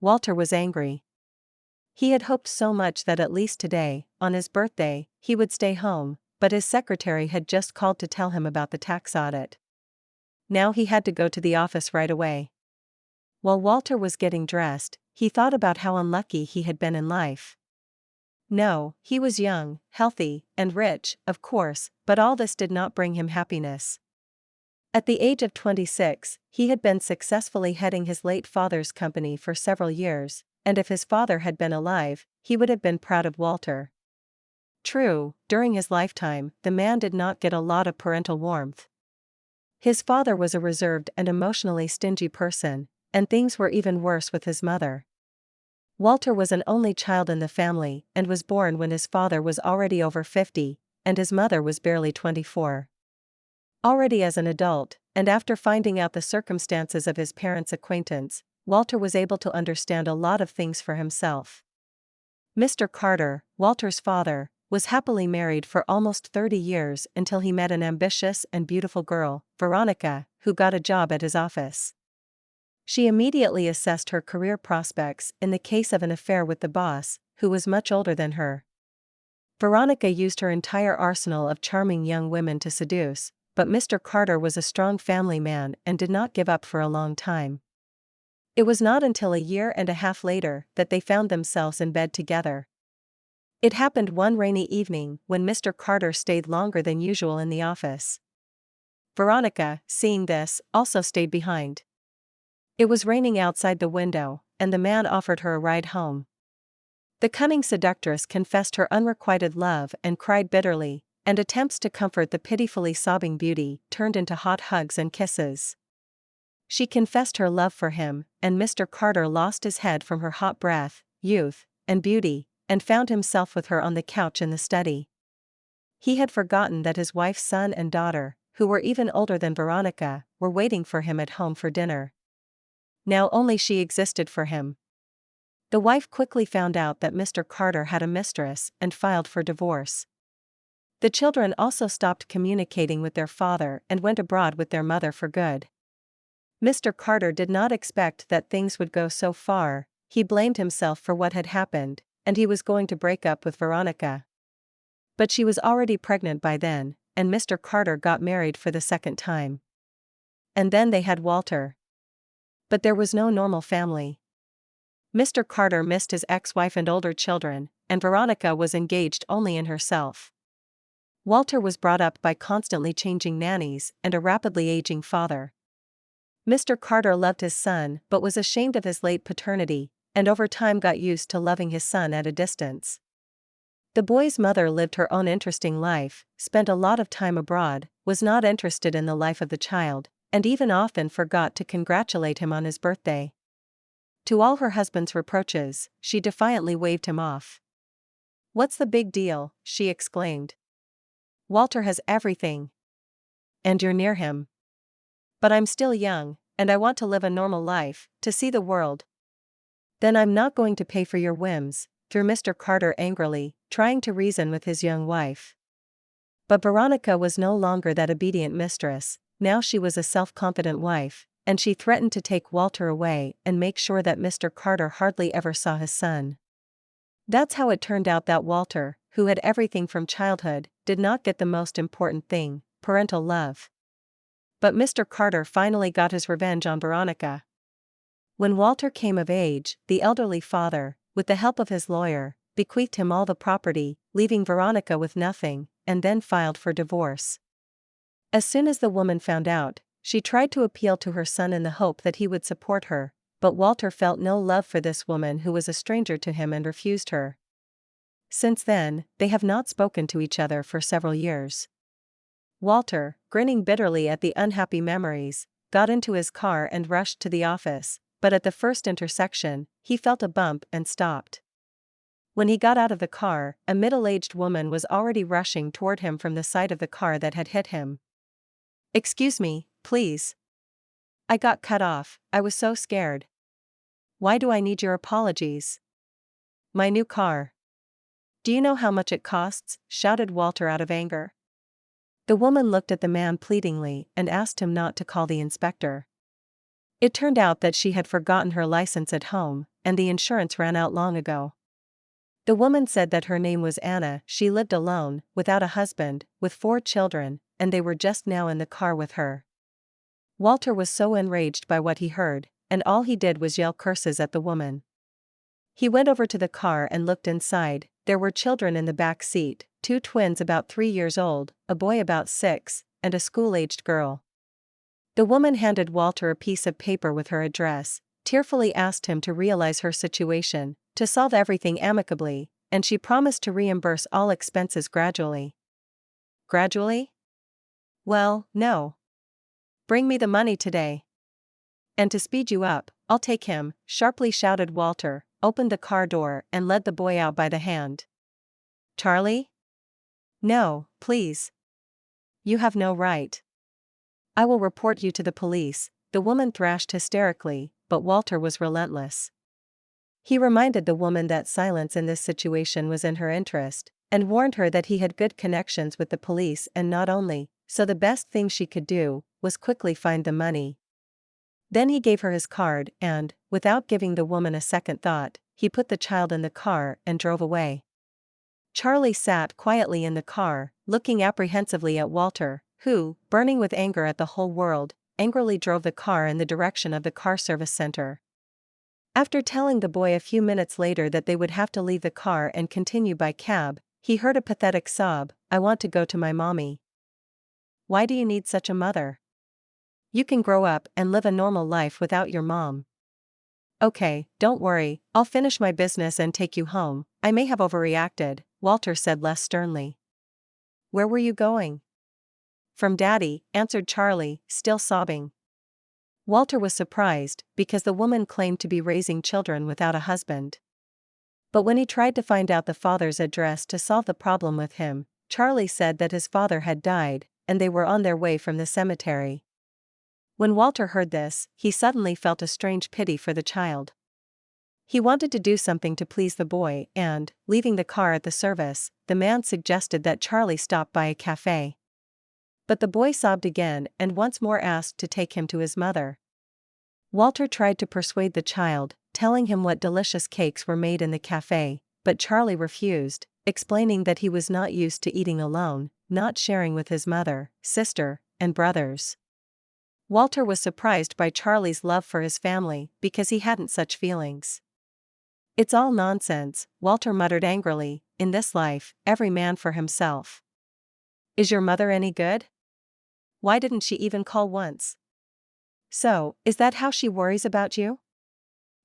Walter was angry. He had hoped so much that at least today, on his birthday, he would stay home, but his secretary had just called to tell him about the tax audit. Now he had to go to the office right away. While Walter was getting dressed, he thought about how unlucky he had been in life. No, he was young, healthy, and rich, of course, but all this did not bring him happiness. At the age of 26, he had been successfully heading his late father's company for several years, and if his father had been alive, he would have been proud of Walter. True, during his lifetime, the man did not get a lot of parental warmth. His father was a reserved and emotionally stingy person, and things were even worse with his mother. Walter was an only child in the family and was born when his father was already over 50, and his mother was barely 24. Already as an adult, and after finding out the circumstances of his parents' acquaintance, Walter was able to understand a lot of things for himself. Mr. Carter, Walter's father, was happily married for almost 30 years until he met an ambitious and beautiful girl, Veronica, who got a job at his office. She immediately assessed her career prospects in the case of an affair with the boss, who was much older than her. Veronica used her entire arsenal of charming young women to seduce, but Mr. Carter was a strong family man and did not give up for a long time. It was not until a year and a half later that they found themselves in bed together. It happened one rainy evening when Mr. Carter stayed longer than usual in the office. Veronica, seeing this, also stayed behind. It was raining outside the window, and the man offered her a ride home. The cunning seductress confessed her unrequited love and cried bitterly, and attempts to comfort the pitifully sobbing beauty turned into hot hugs and kisses. She confessed her love for him, and Mr. Carter lost his head from her hot breath, youth, and beauty, and found himself with her on the couch in the study. He had forgotten that his wife's son and daughter, who were even older than Veronica, were waiting for him at home for dinner. Now only she existed for him. The wife quickly found out that Mr. Carter had a mistress and filed for divorce. The children also stopped communicating with their father and went abroad with their mother for good. Mr. Carter did not expect that things would go so far. He blamed himself for what had happened, and he was going to break up with Veronica. But she was already pregnant by then, and Mr. Carter got married for the second time. And then they had Walter. But there was no normal family. Mr. Carter missed his ex-wife and older children, and Veronica was engaged only in herself. Walter was brought up by constantly changing nannies and a rapidly aging father. Mr. Carter loved his son but was ashamed of his late paternity, and over time got used to loving his son at a distance. The boy's mother lived her own interesting life, spent a lot of time abroad, was not interested in the life of the child, and even often forgot to congratulate him on his birthday. To all her husband's reproaches, she defiantly waved him off. "What's the big deal?" she exclaimed. "Walter has everything. And you're near him. But I'm still young, and I want to live a normal life, to see the world." "Then I'm not going to pay for your whims," threw Mr. Carter angrily, trying to reason with his young wife. But Veronica was no longer that obedient mistress. Now she was a self-confident wife, and she threatened to take Walter away and make sure that Mr. Carter hardly ever saw his son. That's how it turned out that Walter, who had everything from childhood, did not get the most important thing, parental love. But Mr. Carter finally got his revenge on Veronica. When Walter came of age, the elderly father, with the help of his lawyer, bequeathed him all the property, leaving Veronica with nothing, and then filed for divorce. As soon as the woman found out, she tried to appeal to her son in the hope that he would support her, but Walter felt no love for this woman who was a stranger to him and refused her. Since then, they have not spoken to each other for several years. Walter, grinning bitterly at the unhappy memories, got into his car and rushed to the office, but at the first intersection, he felt a bump and stopped. When he got out of the car, a middle-aged woman was already rushing toward him from the side of the car that had hit him. "Excuse me, please. I got cut off, I was so scared." "Why do I need your apologies? My new car." "Do you know how much it costs?" shouted Walter out of anger. The woman looked at the man pleadingly and asked him not to call the inspector. It turned out that she had forgotten her license at home, and the insurance ran out long ago. The woman said that her name was Anna. She lived alone, without a husband, with 4 children, and they were just now in the car with her. Walter was so enraged by what he heard, and all he did was yell curses at the woman. He went over to the car and looked inside. There were children in the back seat, 2 twins about 3 years old, a boy about 6, and a school-aged girl. The woman handed Walter a piece of paper with her address, tearfully asked him to realize her situation, to solve everything amicably, and she promised to reimburse all expenses gradually. Gradually? Well, no. Bring me the money today. And to speed you up, I'll take him, sharply shouted Walter, opened the car door and led the boy out by the hand. Charlie? No, please. You have no right. I will report you to the police, the woman thrashed hysterically, but Walter was relentless. He reminded the woman that silence in this situation was in her interest, and warned her that he had good connections with the police and not only, so the best thing she could do was quickly find the money. Then he gave her his card and, without giving the woman a second thought, he put the child in the car and drove away. Charlie sat quietly in the car, looking apprehensively at Walter, who, burning with anger at the whole world, angrily drove the car in the direction of the car service center. After telling the boy a few minutes later that they would have to leave the car and continue by cab, he heard a pathetic sob, "I want to go to my mommy." Why do you need such a mother? You can grow up and live a normal life without your mom. Okay, don't worry, I'll finish my business and take you home. I may have overreacted, Walter said less sternly. Where were you going? From Daddy, answered Charlie, still sobbing. Walter was surprised, because the woman claimed to be raising children without a husband. But when he tried to find out the father's address to solve the problem with him, Charlie said that his father had died, and they were on their way from the cemetery. When Walter heard this, he suddenly felt a strange pity for the child. He wanted to do something to please the boy and, leaving the car at the service, the man suggested that Charlie stop by a cafe. But the boy sobbed again and once more asked to take him to his mother. Walter tried to persuade the child, telling him what delicious cakes were made in the cafe, but Charlie refused, explaining that he was not used to eating alone, not sharing with his mother, sister, and brothers. Walter was surprised by Charlie's love for his family because he hadn't such feelings. It's all nonsense, Walter muttered angrily, in this life, every man for himself. Is your mother any good? Why didn't she even call once? So, is that how she worries about you?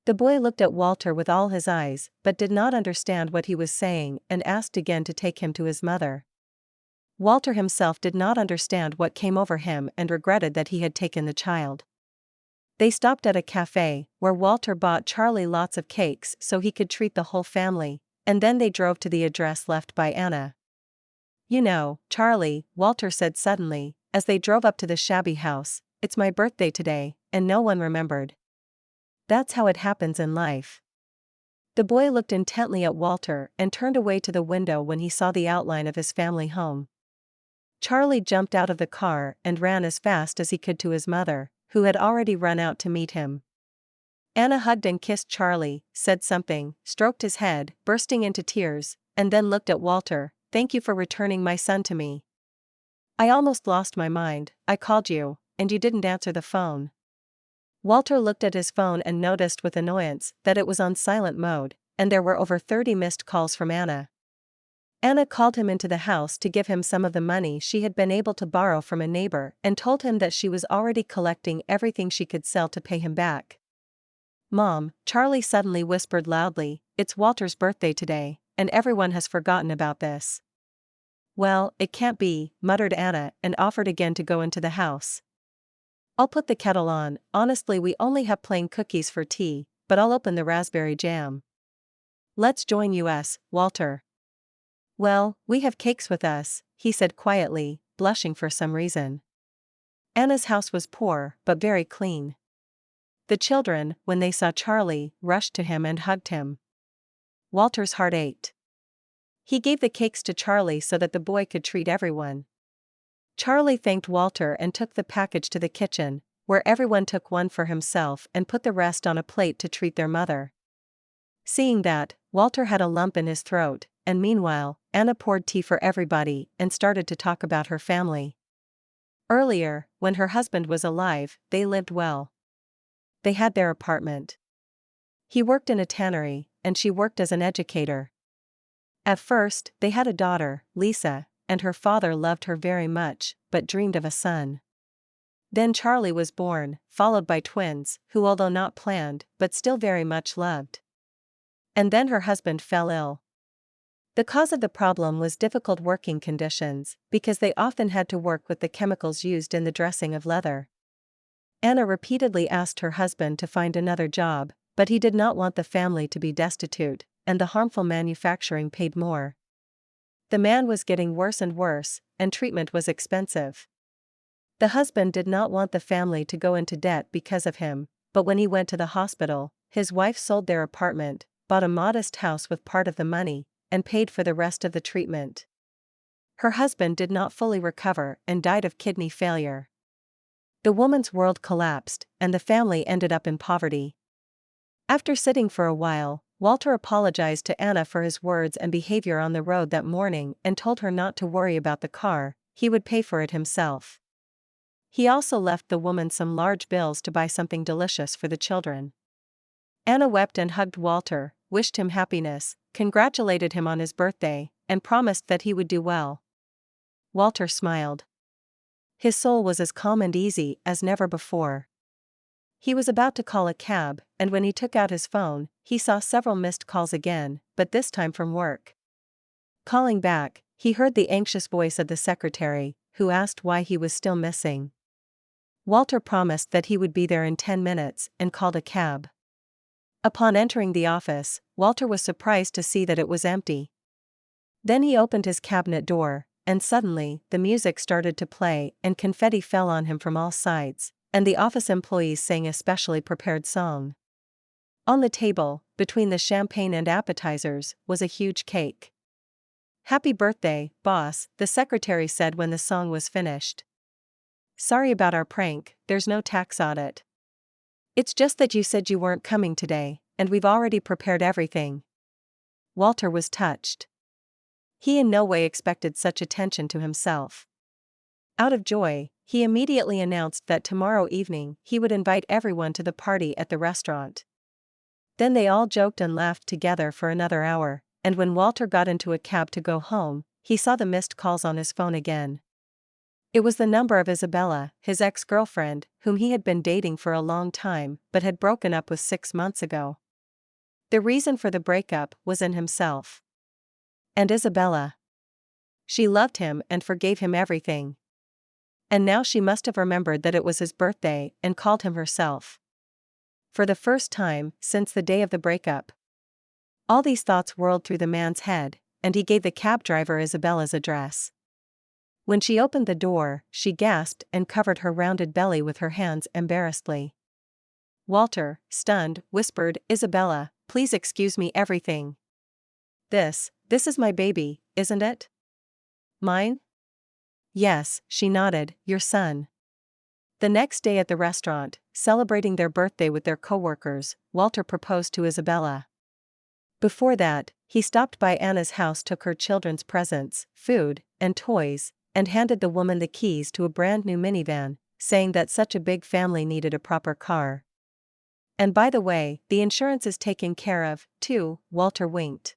The boy looked at Walter with all his eyes, but did not understand what he was saying and asked again to take him to his mother. Walter himself did not understand what came over him and regretted that he had taken the child. They stopped at a cafe, where Walter bought Charlie lots of cakes so he could treat the whole family, and then they drove to the address left by Anna. You know, Charlie, Walter said suddenly, as they drove up to the shabby house, it's my birthday today, and no one remembered. That's how it happens in life. The boy looked intently at Walter and turned away to the window when he saw the outline of his family home. Charlie jumped out of the car and ran as fast as he could to his mother, who had already run out to meet him. Anna hugged and kissed Charlie, said something, stroked his head, bursting into tears, and then looked at Walter. Thank you for returning my son to me. I almost lost my mind. I called you, and you didn't answer the phone. Walter looked at his phone and noticed with annoyance that it was on silent mode, and there were over 30 missed calls from Anna. Anna called him into the house to give him some of the money she had been able to borrow from a neighbor and told him that she was already collecting everything she could sell to pay him back. Mom, Charlie suddenly whispered loudly, it's Walter's birthday today, and everyone has forgotten about this. Well, it can't be, muttered Anna and offered again to go into the house. I'll put the kettle on. Honestly, we only have plain cookies for tea, but I'll open the raspberry jam. Let's join us, Walter. Well, we have cakes with us, he said quietly, blushing for some reason. Anna's house was poor, but very clean. The children, when they saw Charlie, rushed to him and hugged him. Walter's heart ached. He gave the cakes to Charlie so that the boy could treat everyone. Charlie thanked Walter and took the package to the kitchen, where everyone took one for himself and put the rest on a plate to treat their mother. Seeing that, Walter had a lump in his throat, and meanwhile, Anna poured tea for everybody and started to talk about her family. Earlier, when her husband was alive, they lived well. They had their apartment. He worked in a tannery, and she worked as an educator. At first, they had a daughter, Lisa, and her father loved her very much, but dreamed of a son. Then Charlie was born, followed by twins, who although not planned, but still very much loved. And then her husband fell ill. The cause of the problem was difficult working conditions, because they often had to work with the chemicals used in the dressing of leather. Anna repeatedly asked her husband to find another job, but he did not want the family to be destitute, and the harmful manufacturing paid more. The man was getting worse and worse, and treatment was expensive. The husband did not want the family to go into debt because of him, but when he went to the hospital, his wife sold their apartment, bought a modest house with part of the money, and paid for the rest of the treatment. Her husband did not fully recover and died of kidney failure. The woman's world collapsed, and the family ended up in poverty. After sitting for a while, Walter apologized to Anna for his words and behavior on the road that morning and told her not to worry about the car, he would pay for it himself. He also left the woman some large bills to buy something delicious for the children. Anna wept and hugged Walter, wished him happiness, congratulated him on his birthday, and promised that he would do well. Walter smiled. His soul was as calm and easy as never before. He was about to call a cab, and when he took out his phone, he saw several missed calls again, but this time from work. Calling back, he heard the anxious voice of the secretary, who asked why he was still missing. Walter promised that he would be there in 10 minutes and called a cab. Upon entering the office, Walter was surprised to see that it was empty. Then he opened his cabinet door, and suddenly, the music started to play and confetti fell on him from all sides, and the office employees sang a specially prepared song. On the table, between the champagne and appetizers, was a huge cake. "Happy birthday, boss," the secretary said when the song was finished. "Sorry about our prank, there's no tax audit. It's just that you said you weren't coming today, and we've already prepared everything." Walter was touched. He in no way expected such attention to himself. Out of joy, he immediately announced that tomorrow evening he would invite everyone to the party at the restaurant. Then they all joked and laughed together for another hour, and when Walter got into a cab to go home, he saw the missed calls on his phone again. It was the number of Isabella, his ex-girlfriend, whom he had been dating for a long time but had broken up with 6 months ago. The reason for the breakup was in himself. And Isabella. She loved him and forgave him everything. And now she must have remembered that it was his birthday and called him herself. For the first time since the day of the breakup. All these thoughts whirled through the man's head, and he gave the cab driver Isabella's address. When she opened the door, she gasped and covered her rounded belly with her hands embarrassedly. Walter, stunned, whispered, "Isabella, please excuse me everything. This is my baby, isn't it?" "Mine?" "Yes," she nodded, "your son." The next day at the restaurant, celebrating their birthday with their coworkers, Walter proposed to Isabella. Before that, he stopped by Anna's house, took her children's presents, food, and toys, and handed the woman the keys to a brand new minivan, saying that such a big family needed a proper car. "And by the way, the insurance is taken care of, too," Walter winked.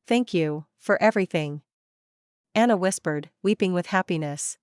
"Thank you, for everything," Anna whispered, weeping with happiness.